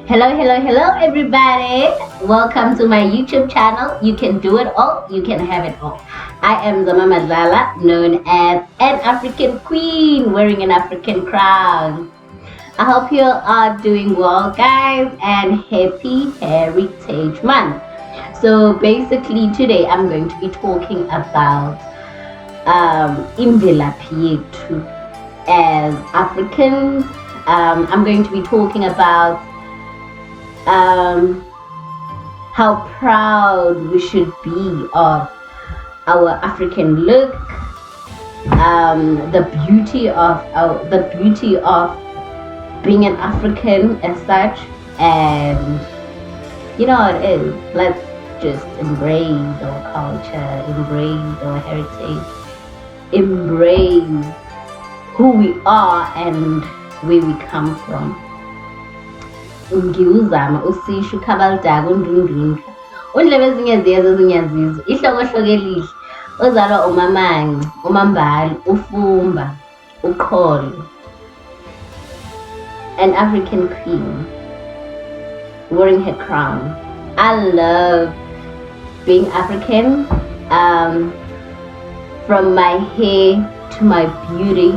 Hello, hello, hello, everybody. Welcome to my YouTube channel. You can do it all, you can have it all. I am Zama Madlala, known as an African queen wearing an African crown. I hope you are doing well, guys, and happy Heritage Month. So basically, today I'm going to be talking about imvelaphi yethu as Africans. I'm going to be talking about how proud we should be of our African look, the beauty of being an African as such, and you know how it is. Let's just embrace our culture, embrace our heritage, embrace who we are and where we come from. Ngiwuzama usisho ukhabalidaka undundundlu undlebe ezinye ziyezo ezinye azizwe ihlokohloko elihle ozalwa umamanci umambali ufumba uqholo, an African queen wearing her crown. I love being African, from my hair to my beauty,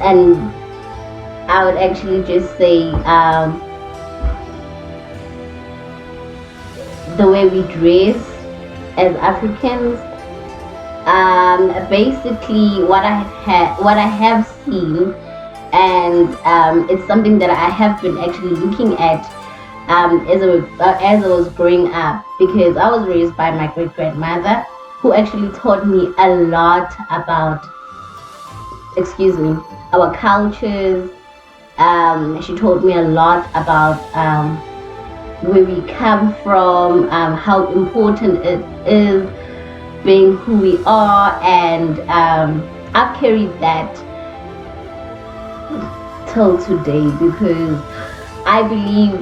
and I would actually just say the way we dress as Africans. Basically, what I have seen, and it's something that I have been actually looking at as I was growing up, because I was raised by my great grandmother, who actually taught me a lot about, our cultures. She told me a lot about where we come from, how important it is being who we are, and I've carried that till today, because I believe,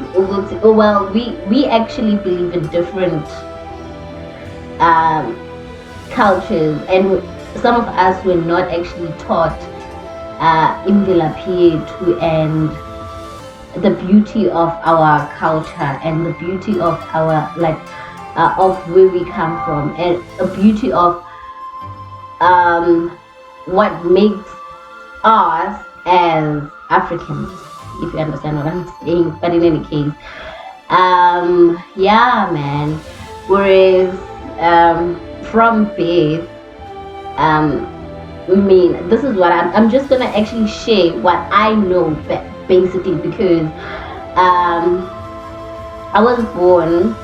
we actually believe in different cultures, and some of us were not actually taught imvelaphi yethu and the beauty of our culture, and the beauty of our of where we come from, and a beauty of what makes us as Africans, if you understand what I'm saying. But in any case, yeah, man. Whereas from birth, this is what I'm just gonna actually share what I know basically, because I was born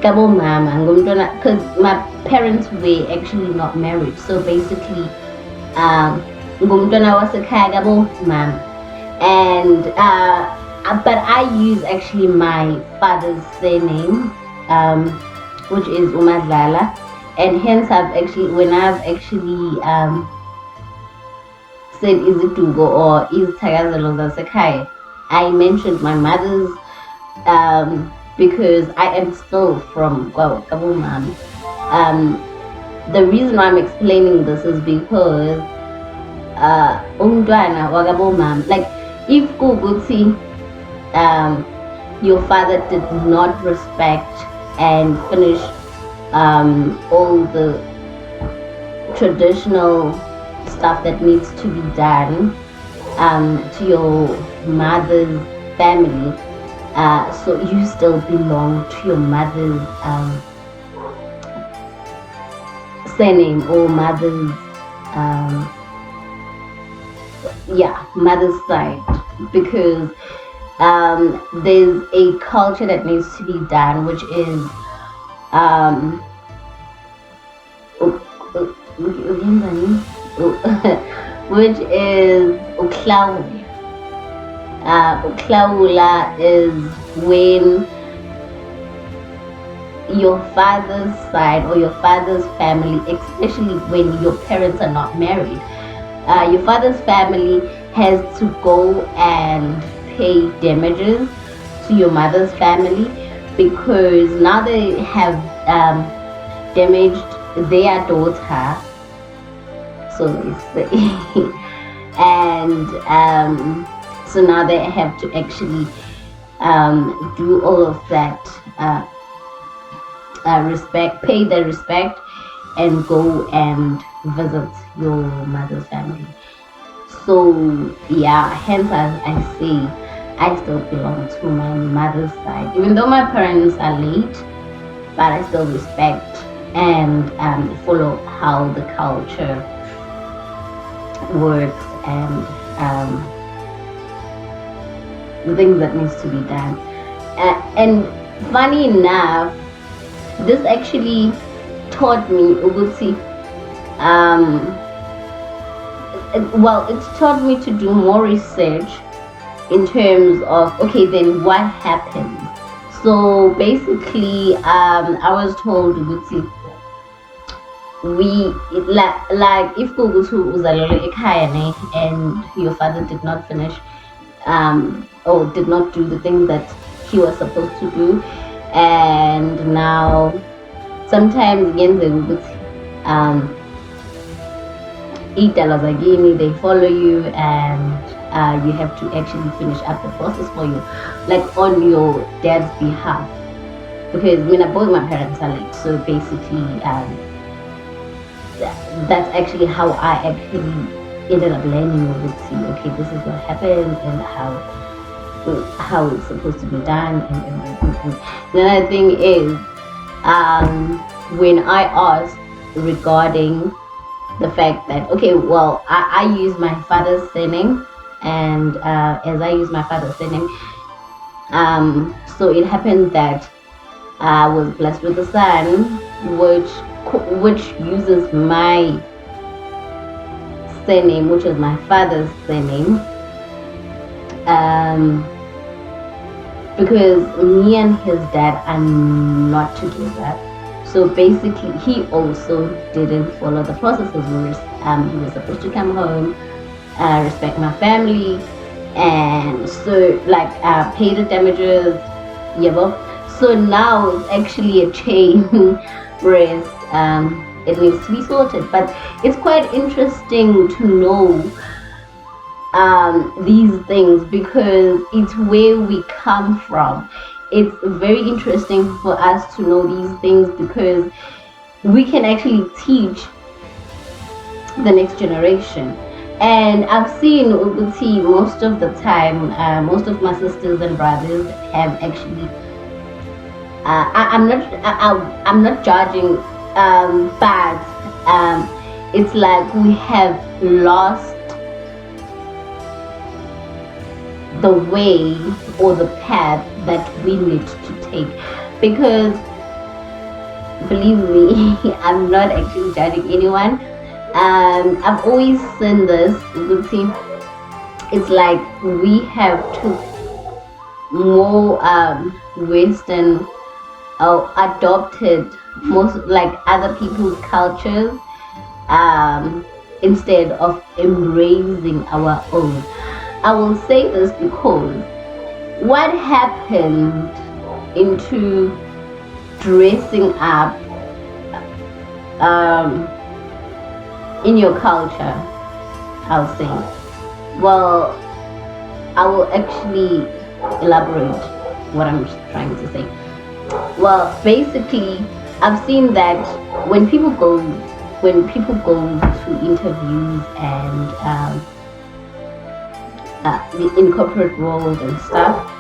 kabo mama ngumntwana, because my parents were actually not married, so basically ngumntwana wasekhaya kabo mama, and but I use actually my father's surname, which is Umadlala. And hence when I've actually said Izitugo or Izithakazelo zasekhaya, I mentioned my mother's, because I am still from Kabo Mam. The reason why I'm explaining this is because umntwana wakabo mam, like if kuguthi your father did not respect and finish all the traditional stuff that needs to be done to your mother's family, so you still belong to your mother's surname, or mother's mother's side, because there's a culture that needs to be done, which is which is uklawula. Uklawula is when your father's side or your father's family, especially when your parents are not married, your father's family has to go and pay damages to your mother's family, because now they have damaged their daughter, so they say. and so now they have to actually do all of that respect, pay their respect, and go and visit your mother's family. So yeah, hence I say I still belong to my mother's side, even though my parents are late, but I still respect and follow how the culture works and the things that needs to be done. And funny enough, this actually taught me Uguti, it's taught me to do more research in terms of, okay, then what happened. So basically, I was told Uguti, like if Gugutu uzalelwe ekhaya and your father did not finish or did not do the things that he was supposed to do, and now sometimes again they would they follow you, and you have to actually finish up the process for you, like on your dad's behalf, because both my parents are late. So basically that's actually how I actually ended up learning with see, okay, this is what happened and how it's supposed to be done. And the other thing is, when I asked regarding the fact that, okay, well, I use my father's surname, and as I use my father's surname, so it happened that I was blessed with a son which uses my surname, which is my father's surname, because me and his dad are not together. So basically he also didn't follow the processes. He was supposed to come home, respect my family, and so like pay the damages, so now it's actually a chain whereas it needs to be sorted. But it's quite interesting to know these things because it's where we come from. It's very interesting for us to know these things because we can actually teach the next generation. And I've seen Uguti most of the time, most of my sisters and brothers have actually I'm not judging, but it's like we have lost the way or the path that we need to take, because believe me, I'm not actually judging anyone. I've always seen this. It's like we have to more Western or adopted most like other people's cultures instead of embracing our own. I will say this because what happened into dressing up in your culture, I'll say, well, I will actually elaborate what I'm trying to say. Well, basically, I've seen that when people go to interviews and in corporate world and stuff,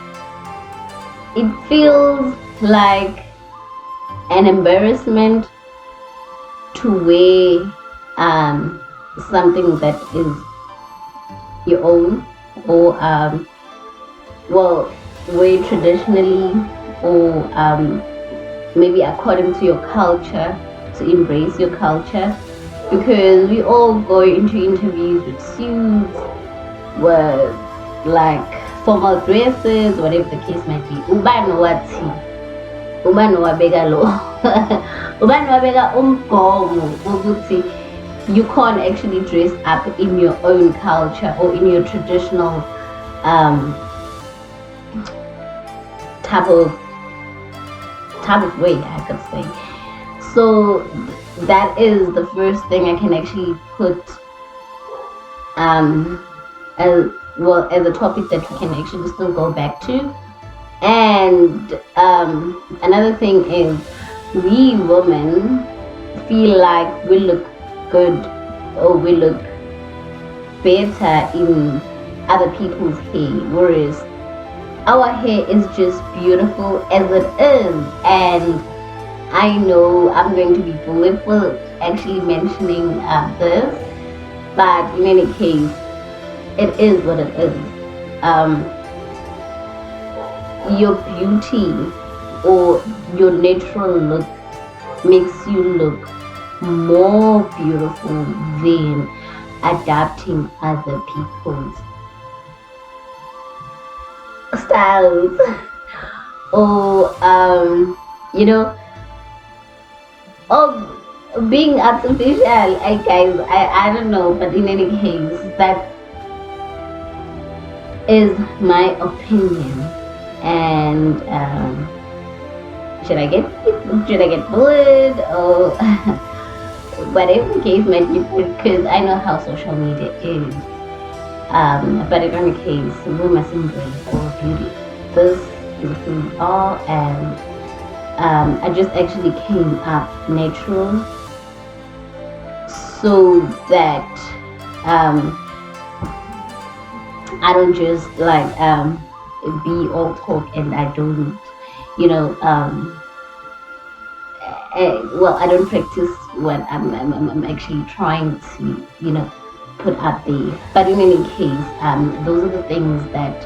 it feels like an embarrassment to wear something that is your own, or wear traditionally, or maybe according to your culture, to embrace your culture, because we all go into interviews with suits, with like formal dresses, whatever the case might be. Ubani wabeka lo ubani wabeka umgomo ukuthi you can't actually dress up in your own culture or in your traditional type of way, I could say. So that is the first thing I can actually put as well as a topic that we can actually still go back to. And another thing is, we women feel like we look good or we look better in other people's hair, whereas our hair is just beautiful as it is. And I know I'm going to be bullied for actually mentioning this, but in any case, it is what it is. Your beauty or your natural look makes you look more beautiful than adapting other people's styles or being artificial. I don't know, but in any case, that is my opinion. And should I get bullied or whatever the case might be, because I know how social media is. But in any case, we must embrace our beauty. This is who we are, and I just actually came up natural so that I don't just like be all talk and I don't, I don't practice what I'm actually trying to, put out there. But in any case, those are the things that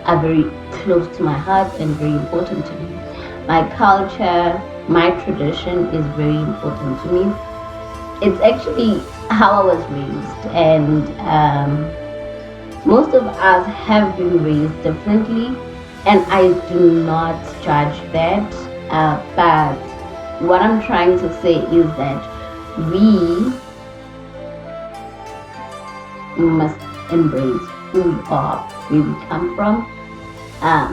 are very close to my heart and very important to me. My culture, my tradition is very important to me. It's actually how I was raised, and most of us have been raised differently, and I do not judge that. But what I'm trying to say is that we must embrace who we are, where we come from,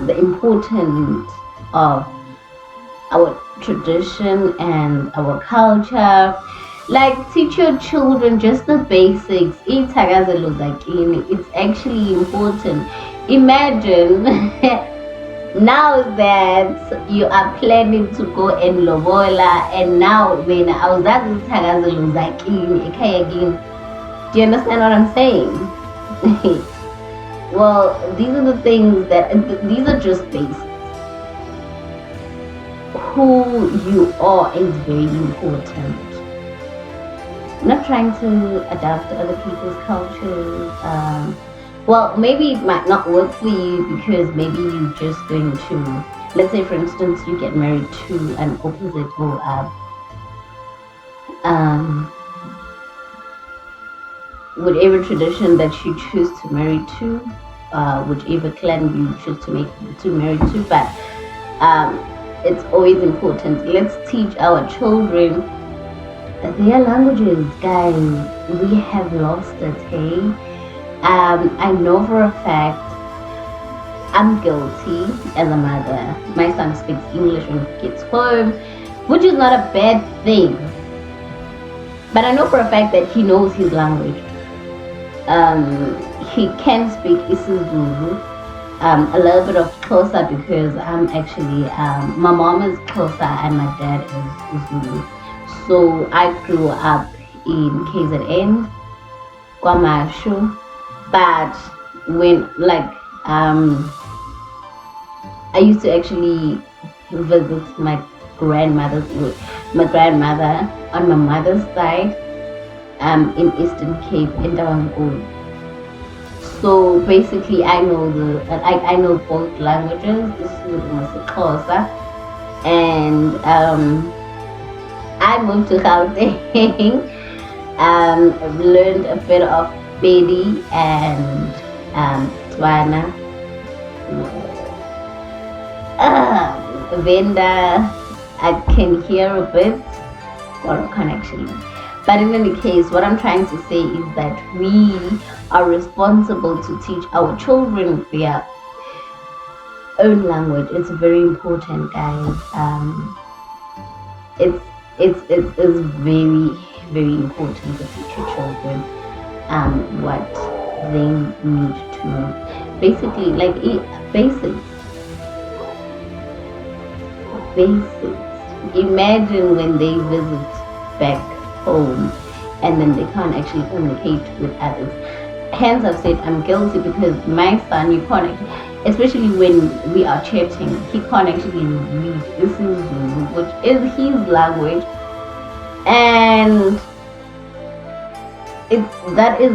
the importance of our tradition and our culture. Like, teach your children just the basics. It's actually important. Imagine now that you are planning to go in Lobola, and now when I was at again, do you understand what I'm saying? Well, these are the things these are just basics. Who you are is very important. I'm not trying to adapt to other people's cultures. Maybe it might not work for you, because maybe you're just going to, let's say for instance, you get married to an opposite or whatever tradition that you choose to marry to, whichever clan you choose to marry to. But it's always important. Let's teach our children their languages, guys. We have lost it, hey? I know for a fact I'm guilty as a mother. My son speaks English when he gets home, which is not a bad thing. But I know for a fact that he knows his language. He can speak isiZulu, a little bit of Xhosa, because I'm actually, my mom is Xhosa and my dad is Zulu. So I grew up in KZN, Kwamashu, but when I used to actually visit my grandmother on my mother's side, in Eastern Cape in Davangol. So basically, I know both languages. This is Xhosa, and I moved to Gauteng. I've learned a bit of Pedi and Tswana, Venda. I can hear a bit, or I can't actually. But in any case, what I'm trying to say is that we are responsible to teach our children their own language. It's very important, guys. It's very, very important to teach your children. what they need to basically like basics. Imagine when they visit back home and then they can't actually communicate with others. Hence, I've said I'm guilty because my son, you can't actually, especially when we are chatting, he can't actually read. This is Zulu, which is his language, and that is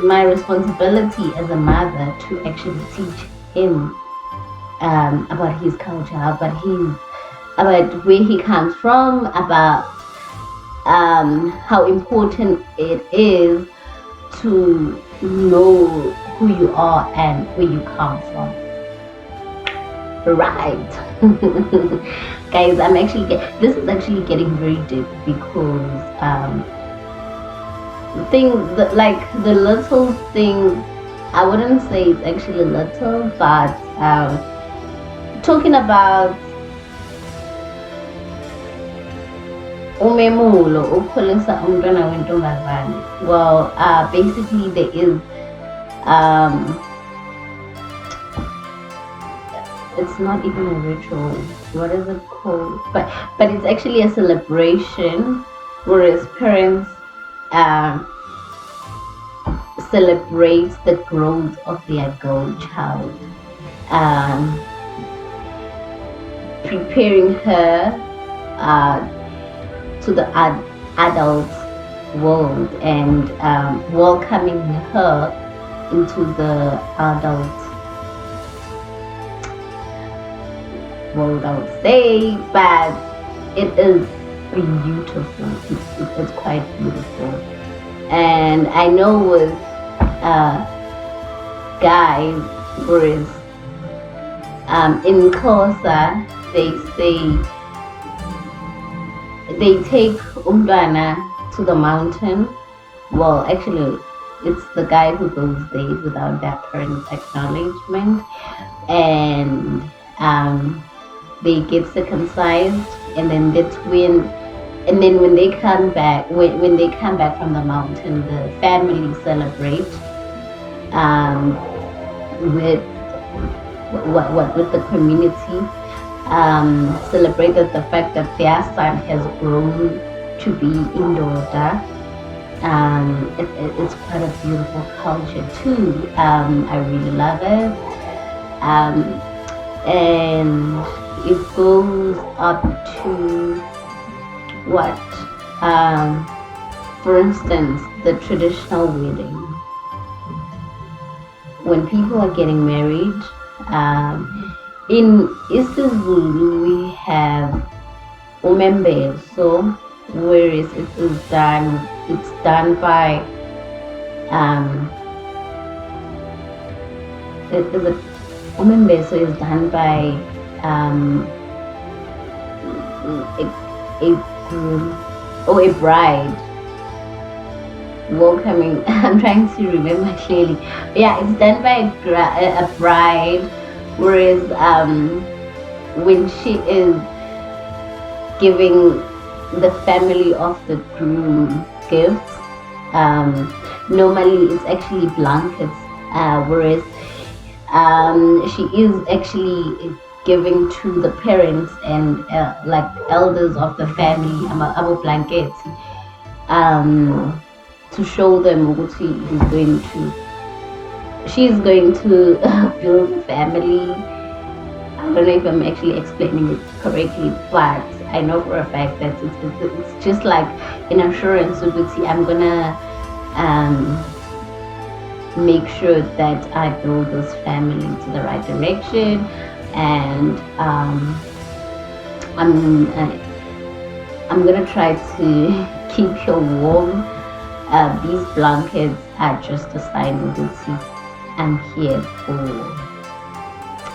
my responsibility as a mother to actually teach him about his culture, about where he comes from, about how important it is to know who you are and where you come from. Right. Guys, this is actually getting very deep because the little things, I wouldn't say it's actually little, but talking about umemulo ukukhulisa umntwana wentombazane. Well, basically there is it's not even a ritual. What is it called? But it's actually a celebration, whereas parents celebrate the growth of their girl child, preparing her to the adult world and welcoming her into the adult world, I would say. But it is beautiful. It's quite beautiful. And I know with guys, whereas in Xhosa they say they take umntwana to the mountain. Well, actually it's the guy who goes there without their parents' acknowledgement, and they get circumcised, and then when they come back, when they come back from the mountain, the family celebrate with the community, celebrated the fact that their son has grown to be indoda. It's quite a beautiful culture too. I really love it, and it goes up to what, for instance, the traditional wedding. When people are getting married, in isiZulu we have umembeso, whereas it's done by umembeso is done by a groom or a bride welcoming. I'm trying to remember clearly. Yeah, it's done by a bride, whereas when she is giving the family of the groom gifts, normally it's actually blankets, whereas she is actually giving to the parents and like elders of the family abo blankets, to show them what she's going to build a family. I don't know if I'm actually explaining it correctly, but I know for a fact that it's just like an assurance. So I'm gonna make sure that I build this family to the right direction, and I'm gonna try to keep her warm. These blankets are just a sign of I'm here for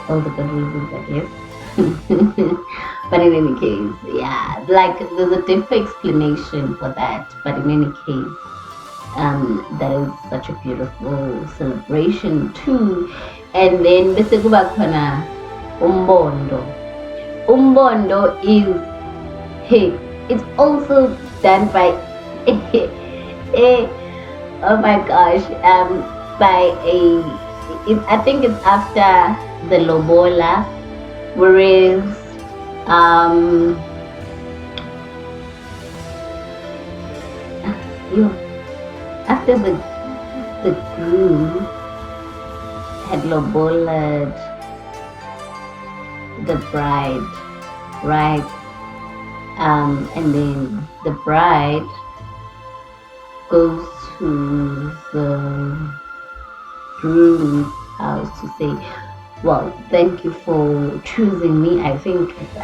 all the good reasons, I guess. But in any case, yeah, like there's a deeper explanation for that. But in any case, that is such a beautiful celebration too. And then bese kuba khona umbondo. Umbondo is, hey, it's also done by Oh my gosh. By I think it's after the lobola, whereas um, you after the groom had lobolaed the bride, right? And then the bride goes to the groom's house to say, well, thank you for choosing me. I think it's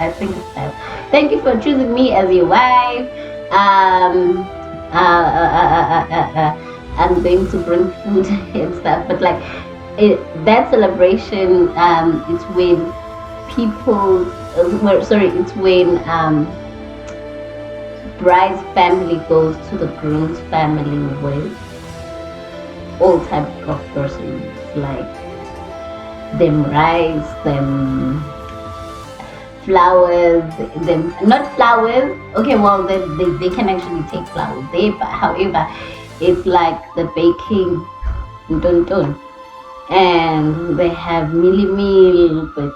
that. Thank you for choosing me as your wife. I'm going to bring food and stuff. But like that celebration, it's when people, it's when bride's family goes to the groom's family with all types of groceries, like them rice, them flowers, them not flowers. Okay, well they can actually take flowers there, but however, it's like the baking dun, and they have mealie meal with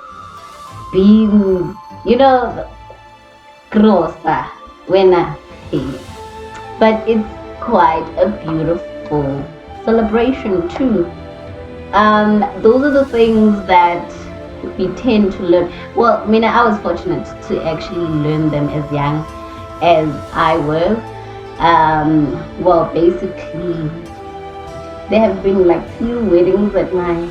beans, grossa when I eat. But it's quite a beautiful celebration too. Those are the things that we tend to learn. Well, I was fortunate to actually learn them as young as I was. Well, basically, there have been like few weddings at my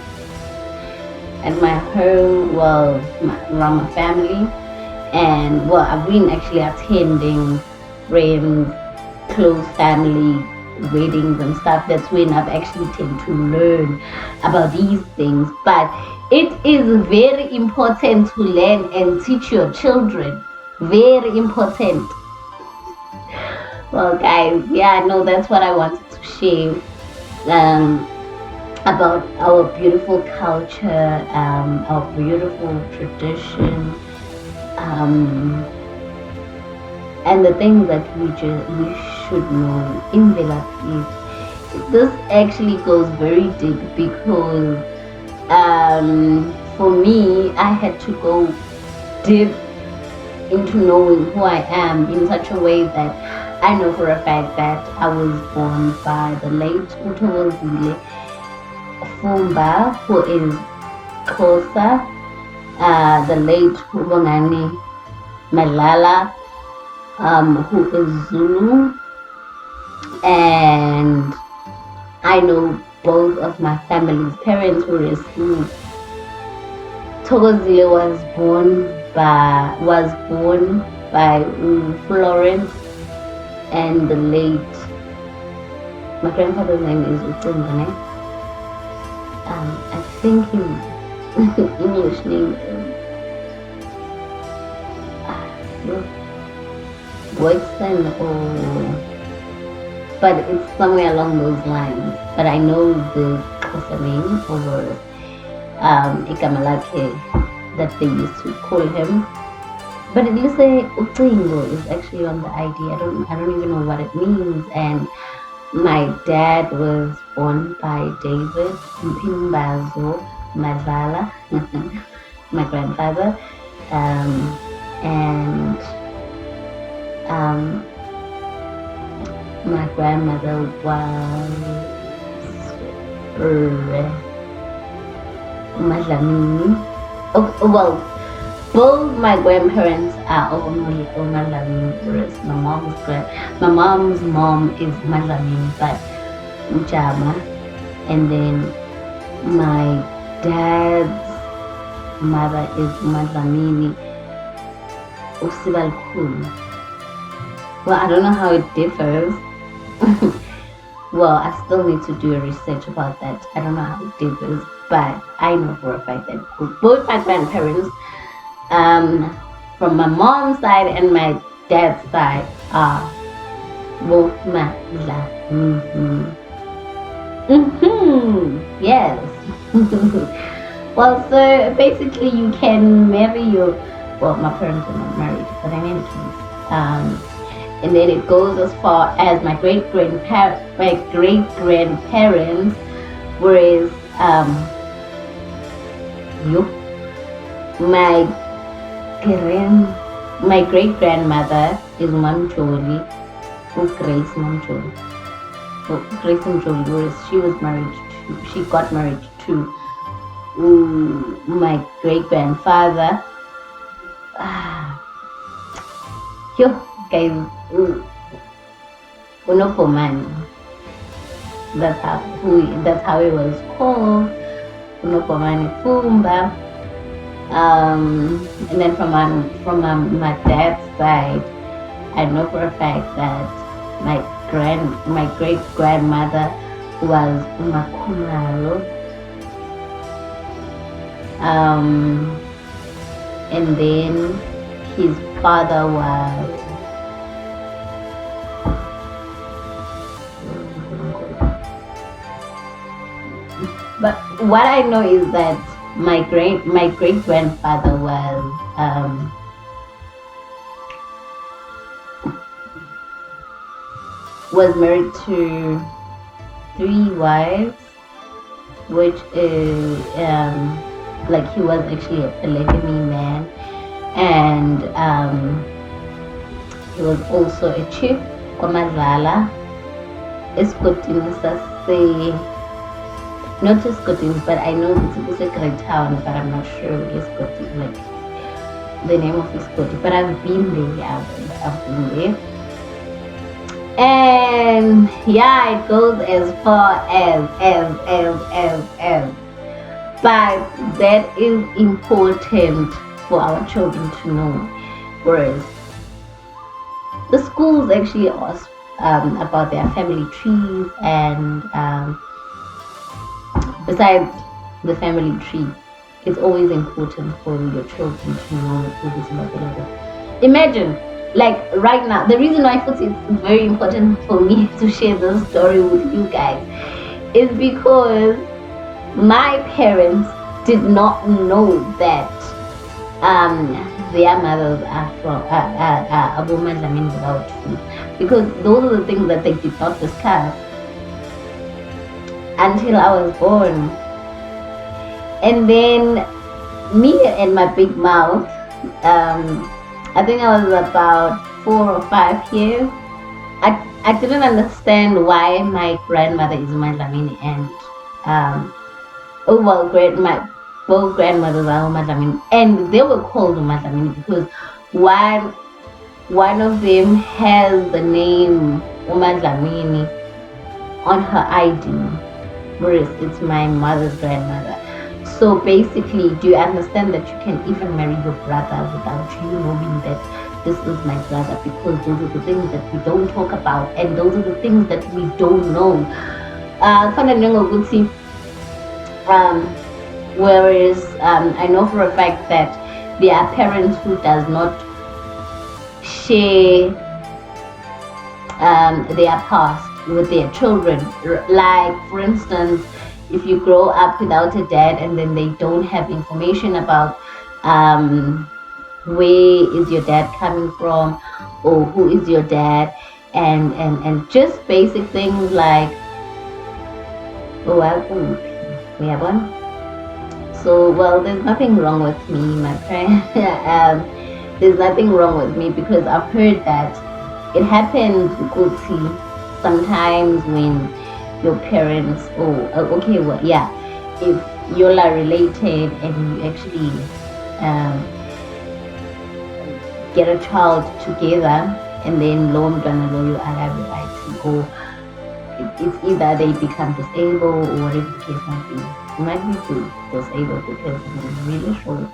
home, well, around my family, and well, I've been actually attending friends, close family weddings and stuff. That's when I've actually tend to learn about these things. But it is very important to learn and teach your children. Very important. Well, guys, yeah, no, that's what I wanted to share about our beautiful culture, our beautiful tradition, and the things that we should know in Velapit. This actually goes very deep because for me, I had to go deep into knowing who I am in such a way that I know for a fact that I was born by the late Uthokozile Fumba, who is Xhosa, the late Ubongani Malala, who is Zulu, and I know both of my family's parents were Zulu. Thokozile was born by Florence, and the late, my grandfather's name is Utsungane. I think his English name is Woodson, but it's somewhere along those lines. But I know the Xhosa name over Ikamalake that they used to call him. But it looks like Utsingo is actually on the ID. I don't even know what it means. And my dad was born by David Mpimbazo Mazala, my grandfather, and my grandmother was Madlamini. Oh, well, both my grandparents are Madlamini, whereas my mom's mom is Madlamini, but Mjama, and then my dad's mother is Madlamini Usibalkhulu. Well, I don't know how it differs. Well, I still need to do a research about that. I don't know how it differs, but I know for a fact that both my grandparents, from my mom's side and my dad's side, are both Madla. Yes. Well, so basically you can marry my parents are not married, but in any case, and then it goes as far as my great grandparents, whereas you, my my great grandmother is Mamcholi, or Grace Mamcholi. So Grace Mamcholi, whereas she got married to my great grandfather. Yo, guys, Unopomani. That's how it was called. Unopomani Fumba. And then from my dad's side, I know for a fact that my great grandmother was Makumalo. And then his father was but what I know is that my great grandfather was married to 3 wives, which is like he was actually a polygamy man, and he was also a chief kwaMadlala, esigodini sase, not esigodini, but I know it's a great town, but I'm not sure esigodini, like the name of isigodi, but I've been there. I've been there. And yeah, it goes as far as, but that is important for our children to know. Whereas the schools actually ask about their family trees, and besides the family tree, it's always important for your children to know who is Mother. Imagine, like right now, the reason why it's very important for me to share this story with you guys is because my parents did not know that their mothers are from Abu Madlamin without food, because those are the things that they did not discuss until I was born. And then me and my big mouth, I think I was about 4 or 5 years. I didn't understand why my grandmother is Madlamini and my both grandmothers are Madlamini, and they were called Madlamini because one of them has the name Madlamini on her ID, whereas it's my mother's grandmother. So basically, do you understand that you can even marry your brother without you knowing that this is my brother? Because those are the things that we don't talk about, and those are the things that we don't know. Whereas I know for a fact that there are parents who does not share their past with their children. Like, for instance, if you grow up without a dad and then they don't have information about where is your dad coming from, or who is your dad, and just basic things like so, well, there's nothing wrong with me, my friend. There's nothing wrong with me, because I've heard that it happens sometimes when your parents, if you're related and you actually get a child together, and then you or it's either they become disabled or whatever the case might be. You might be disabled because it's really short.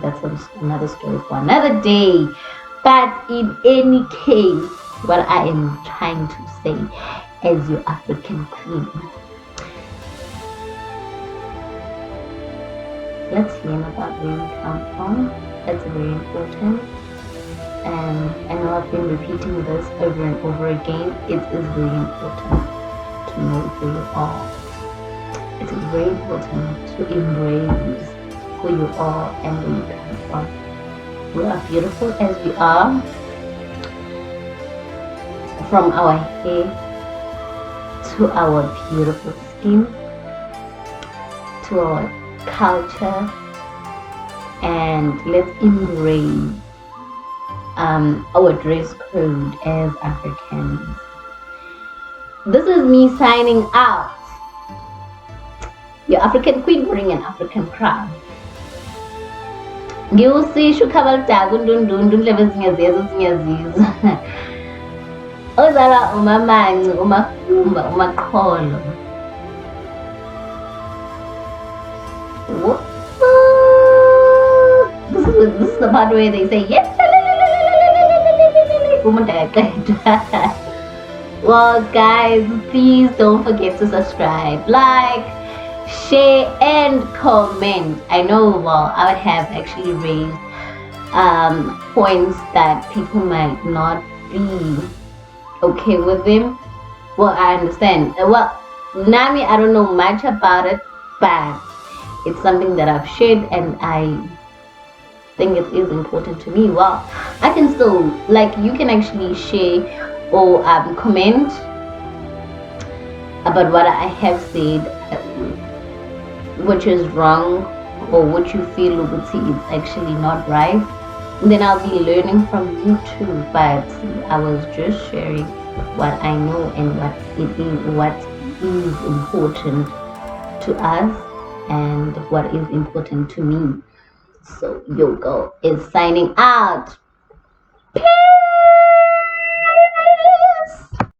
That's another story for another day. But in any case, what I am trying to say, as your African queen, let's learn about where we come from. That's very important. And I know I've been repeating this over and over again. It is very important to know who you are. It is very important to embrace who you are and where you come from. We are beautiful as we are. from our hair to our beautiful skin to our culture, and let's embrace our dress code as Africans. This is me signing out. Your African queen wearing an African crown. Ngiyusisho ukhabaldaku undundundu indlebe zingezizwa ozala umamanci umafumba umaqholo. This is the part where they say yes. Well guys, please don't forget to subscribe, like, share and comment. I know, well, I would have actually raised points that people might not be okay with them. Well, I understand. Well, Nami, I don't know much about it, but it's something that I've shared and I think it is important to me. Well, I can still, like, you can actually share or comment about what I have said, which is wrong or what you feel is actually not right. And then I'll be learning from you too, but I was just sharing what I know and what is important to us and what is important to me. So Yoko is signing out.